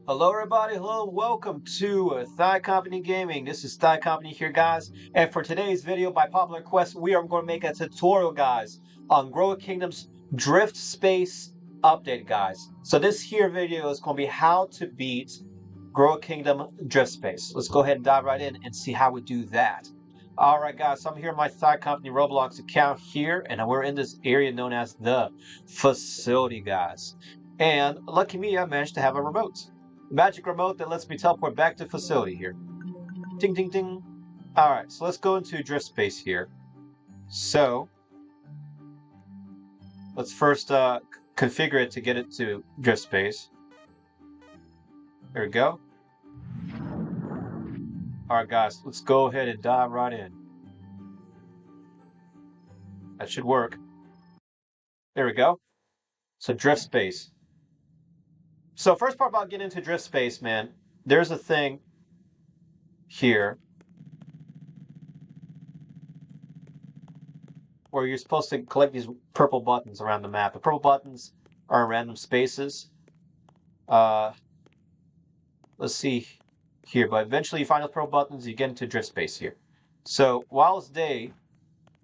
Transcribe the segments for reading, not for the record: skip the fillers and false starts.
Hello everybody, hello, welcome to Thigh Company Gaming. This is Thigh Company here, guys. And for today's video, by popular request, we are going to make a tutorial, guys, on Grow Kingdom's Drift Space update, guys. So this here video is going to be how to beat Grow Kingdom Drift Space. Let's go ahead and dive right in and see how we do that. Alright guys, so I'm here on my Thigh Company Roblox account here, and we're in this area known as the facility, guys. And lucky me, I managed to have a remote. Magic remote that lets me teleport back to facility here. Ding, ding, ding. Alright, so let's go into drift space here. So, let's first configure it to get it to drift space. There we go. Alright guys, let's go ahead and dive right in. That should work. There we go. So drift space. So first part about getting into drift space, man, there's a thing here where you're supposed to collect these purple buttons around the map. The purple buttons are in random spaces. Let's see here, but eventually you find those purple buttons, you get into drift space here. So while it's day,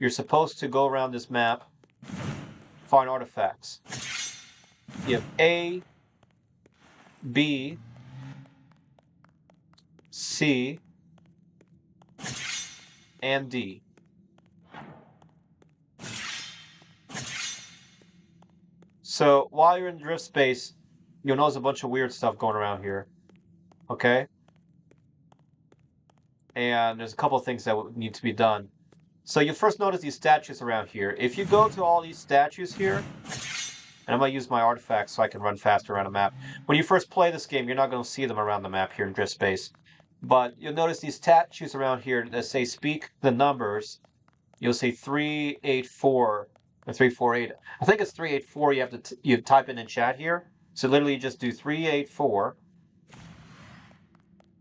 you're supposed to go around this map, find artifacts. You have A, B, C, and D. So while you're in drift space, you'll notice a bunch of weird stuff going around here. Okay? And there's a couple of things that need to be done. So you first notice these statues around here. If you go to all these statues here, and I'm going to use my artifacts so I can run faster around a map. When you first play this game, you're not going to see them around the map here in drift space. But you'll notice these statues around here that say speak the numbers. You'll say 384 or 348. I think it's 384 you have to you type in chat here. So literally you just do 384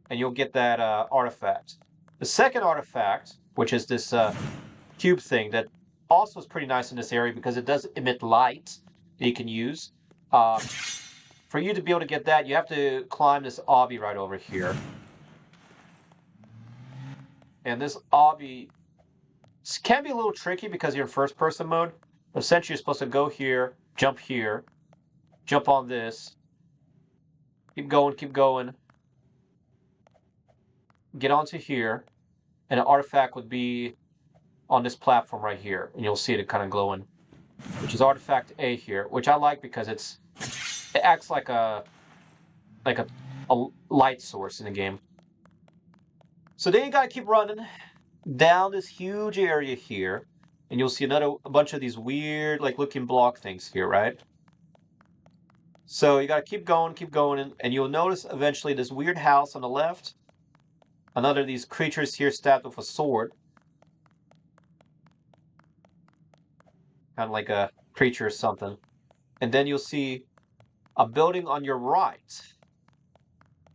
and you'll get that artifact. The second artifact, which is this cube thing that also is pretty nice in this area because it does emit light that you can use. For you to be able to get that, you have to climb this obby right over here. And this obby can be a little tricky because you're in first person mode. But essentially you're supposed to go here, jump on this, keep going, get onto here, and an artifact would be on this platform right here, and you'll see it kind of glowing, which is artifact A here, which I like because it acts like a light source in the game. So then you gotta keep running down this huge area here, and you'll see a bunch of these weird looking block things here, right? So you gotta keep going, and you'll notice eventually this weird house on the left, another of these creatures here stabbed with a sword. Kind of like a creature or something. And then you'll see a building on your right.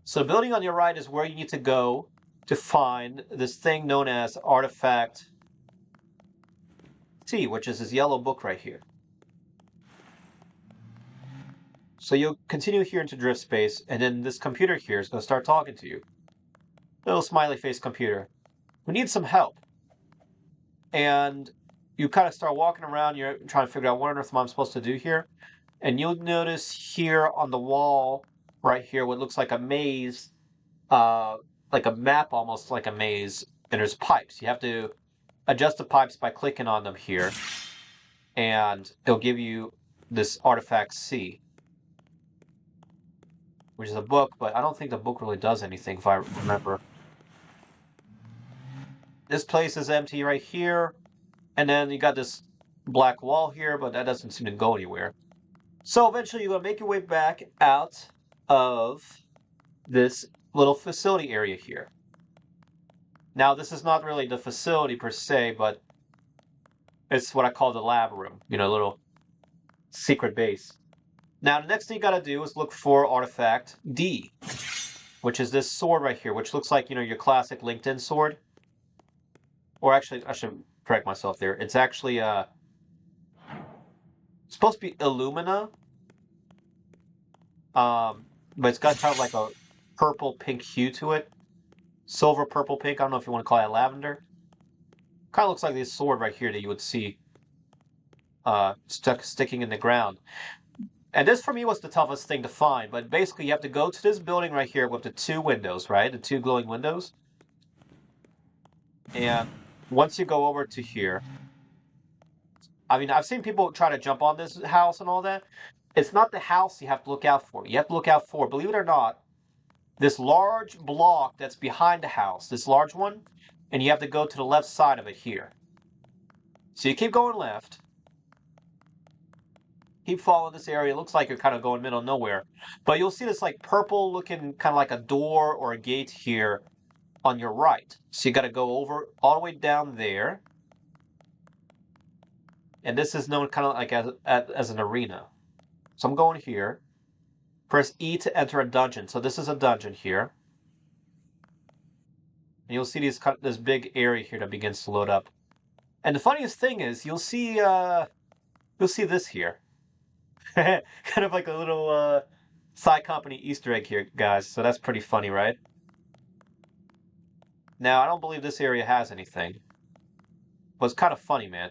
So the building on your right is where you need to go to find this thing known as Artifact T, which is this yellow book right here. So you'll continue here into drift space, and then this computer here is going to start talking to you. Little smiley face computer. We need some help. And you kind of start walking around, you're trying to figure out what on earth I'm supposed to do here. And you'll notice here on the wall, right here, what looks like a maze, like a map almost like a maze, and there's pipes. You have to adjust the pipes by clicking on them here. And it'll give you this artifact C, which is a book, but I don't think the book really does anything if I remember. This place is empty right here. And then you got this black wall here, but that doesn't seem to go anywhere. So eventually you're going to make your way back out of this little facility area here. Now this is not really the facility per se, but it's what I call the lab room. You know, a little secret base. Now the next thing you got to do is look for artifact D, which is this sword right here, which looks like, you know, your classic LinkedIn sword. Or actually, I should correct myself there. It's actually supposed to be Illumina. but it's got kind of like a purple pink hue to it. Silver, purple, pink. I don't know if you want to call it lavender. Kind of looks like this sword right here that you would see sticking in the ground. And this for me was the toughest thing to find, but basically you have to go to this building right here with the 2 windows, right? The 2 glowing windows. And once you go over to here, I mean, I've seen people try to jump on this house and all that. It's not the house you have to look out for. You have to look out for, believe it or not, this large block that's behind the house, this large one, and you have to go to the left side of it here. So you keep going left. Keep following this area. It looks like you're kind of going middle of nowhere. But you'll see this like purple looking kind of like a door or a gate here on your right. So you got to go over all the way down there. And this is known kind of like as an arena. So I'm going here. Press E to enter a dungeon. So this is a dungeon here. And you'll see this big area here that begins to load up. And the funniest thing is you'll see this here. Kind of like a little side company Easter egg here, guys. So that's pretty funny, right? Now, I don't believe this area has anything. But it's kind of funny, man.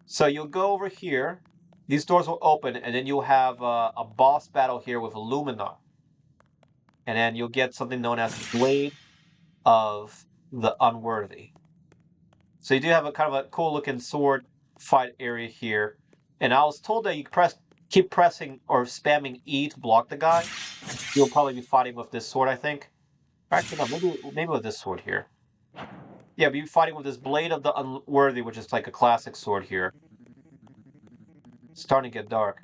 So you'll go over here. These doors will open, and then you'll have a boss battle here with Luminar. And then you'll get something known as the Blade of the Unworthy. So you do have a kind of a cool-looking sword fight area here. And I was told that you keep pressing or spamming E to block the guy. You'll probably be fighting with this sword, I think. Actually, no, maybe with this sword here. Yeah, be fighting with this Blade of the Unworthy, which is like a classic sword here. It's starting to get dark.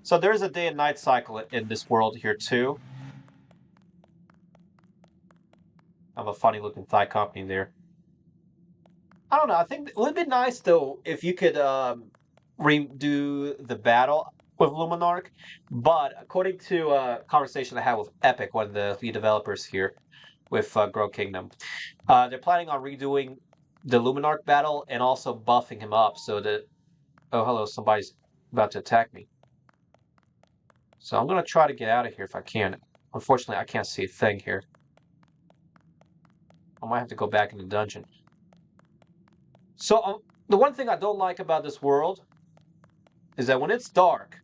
So there's a day and night cycle in this world here too. I have a funny looking thigh company there. I don't know. I think it would be nice though if you could redo the battle with Luminarch. But according to a conversation I had with Epic, one of the lead developers here with Grow Kingdom, they're planning on redoing the Luminarch battle and also buffing him up so that... Oh, hello, somebody's about to attack me. So I'm going to try to get out of here if I can. Unfortunately, I can't see a thing here. I might have to go back in the dungeon. So the one thing I don't like about this world is that when it's dark,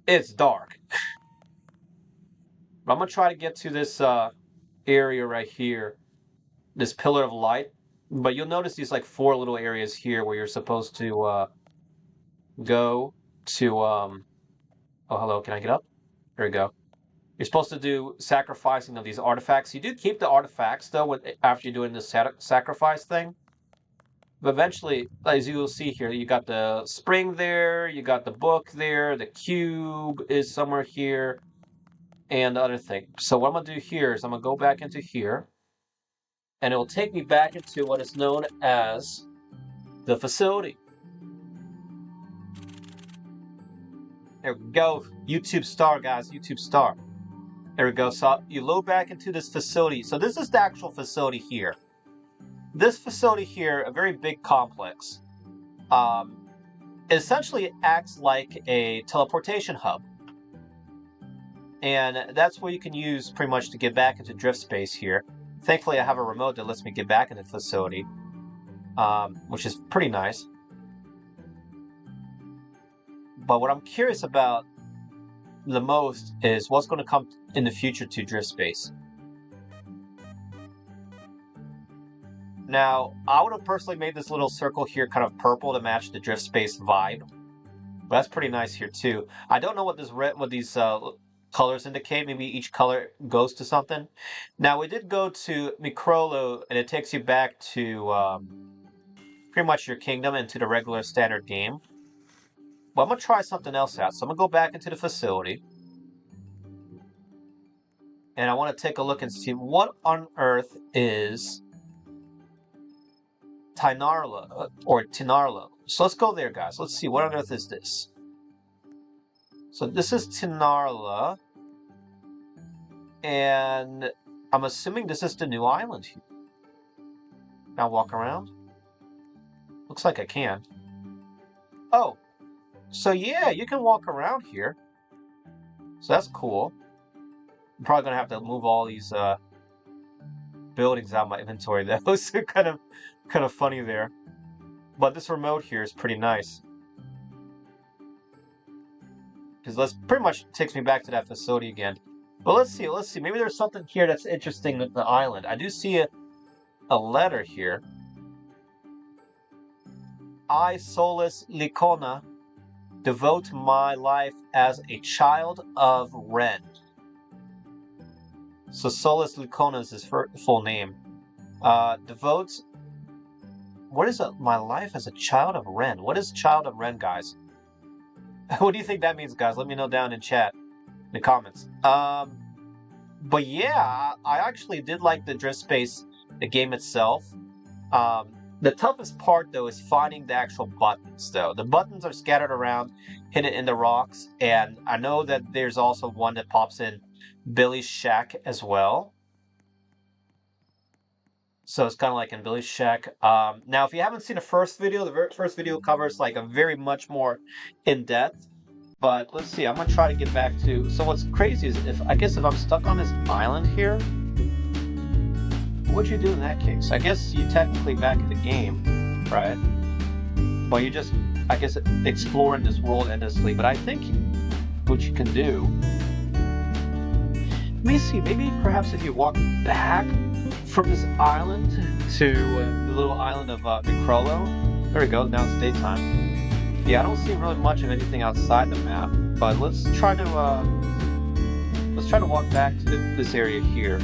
it's dark. I'm going to try to get to this area right here, this pillar of light. But you'll notice these like 4 little areas here where you're supposed to go to... Oh, hello, can I get up? There we go. You're supposed to do sacrificing of these artifacts. You do keep the artifacts, though, after you're doing this sacrifice thing. But eventually, as you will see here, you got the spring there, you got the book there, the cube is somewhere here, and the other thing. So what I'm going to do here is I'm going to go back into here, and it will take me back into what is known as the facility. There we go. YouTube star, guys. YouTube star. There we go. So you load back into this facility. So this is the actual facility here. This facility here, a very big complex, essentially acts like a teleportation hub. And that's what you can use pretty much to get back into drift space here. Thankfully, I have a remote that lets me get back into the facility, which is pretty nice. But what I'm curious about the most is what's going to come in the future to drift space. Now, I would have personally made this little circle here kind of purple to match the drift space vibe. But that's pretty nice here too. I don't know what these colors indicate. Maybe each color goes to something. Now, we did go to Microlo, and it takes you back to pretty much your kingdom and to the regular standard game. But I'm going to try something else out. So I'm going to go back into the facility. And I want to take a look and see what on earth is Tinarla, or Tinarla. So let's go there, guys. Let's see, what on earth is this? So this is Tinarla. And I'm assuming this is the new island here. Can I walk around? Looks like I can. Oh. So yeah, you can walk around here. So that's cool. I'm probably gonna have to move all these buildings out of my inventory. That was kind of funny there. But this remote here is pretty nice. Because let's pretty much takes me back to that facility again. But let's see. Maybe there's something here that's interesting with the island. I do see a letter here. I, Solus Licona, devote my life as a child of Ren. So Solus Licona is his full name. Devotes. What is my life as a child of Ren? What is child of Ren, guys? What do you think that means, guys? Let me know down in chat, in the comments. But yeah, I actually did like the drift space, the game itself. The toughest part, though, is finding the actual buttons, though. The buttons are scattered around, hidden in the rocks, and I know that there's also one that pops in Billy's shack as well. So it's kind of like in Billy's shack. Now, if you haven't seen the first video, the first video covers like a very much more in-depth. But let's see, I'm going to try to get back to... So what's crazy is, if I'm stuck on this island here, what would you do in that case? I guess you technically back in the game, right? Well, you just, I guess, exploring this world endlessly. But I think what you can do... Let me see, maybe perhaps if you walk back from this island to the little island of Necrolo. There we go, now it's daytime. Yeah, I don't see really much of anything outside the map, but let's try to walk back to this area here.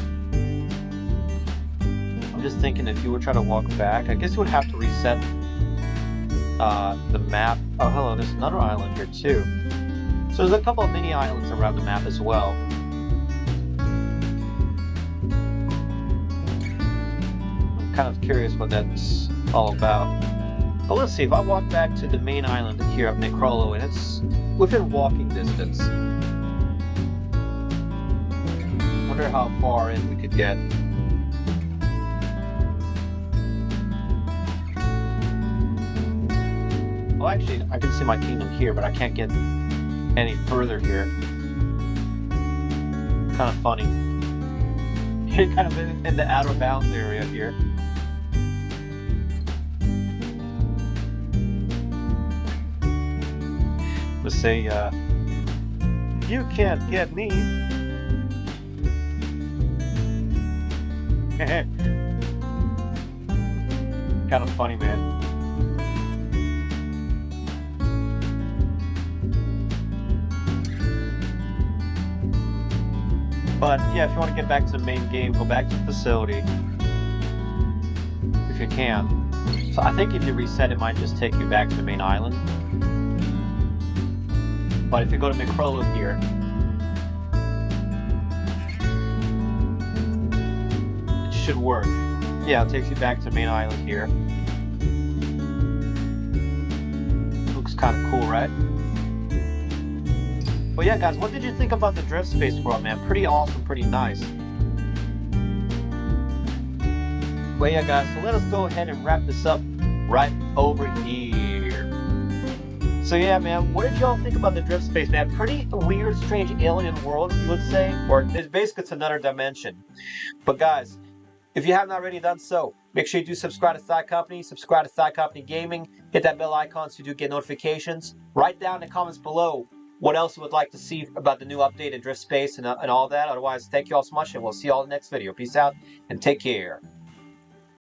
I'm just thinking if you were trying to walk back, I guess you would have to reset the map. Oh, hello, there's another island here too. So there's a couple of mini islands around the map as well. I'm kind of curious what that's all about. But let's see, if I walk back to the main island here of Necrolo, and it's within walking distance. Wonder how far in we could get. Well, actually, I can see my kingdom here, but I can't get any further here. Kind of funny. You're kind of in the outer bounds area here. Let's say, you can't get me. Kind of funny, man. But yeah, if you want to get back to the main game, go back to the facility. If you can. So I think if you reset, it might just take you back to the main island. But if you go to Necrolo here, it should work. Yeah, it takes you back to the main island here. Looks kind of cool, right? But yeah, guys, what did you think about the drift space world, man? Pretty awesome, pretty nice. But yeah, guys, so let us go ahead and wrap this up right over here. So yeah, man, what did y'all think about the drift space, man? Pretty weird, strange alien world, you would say? Or it's basically it's another dimension. But guys, if you haven't already done so, make sure you do subscribe to Thigh Company, subscribe to Thigh Company Gaming, hit that bell icon so you do get notifications. Write down in the comments below what else you would like to see about the new updated drift space and all that. Otherwise, thank you all so much, and we'll see you all in the next video. Peace out, and take care.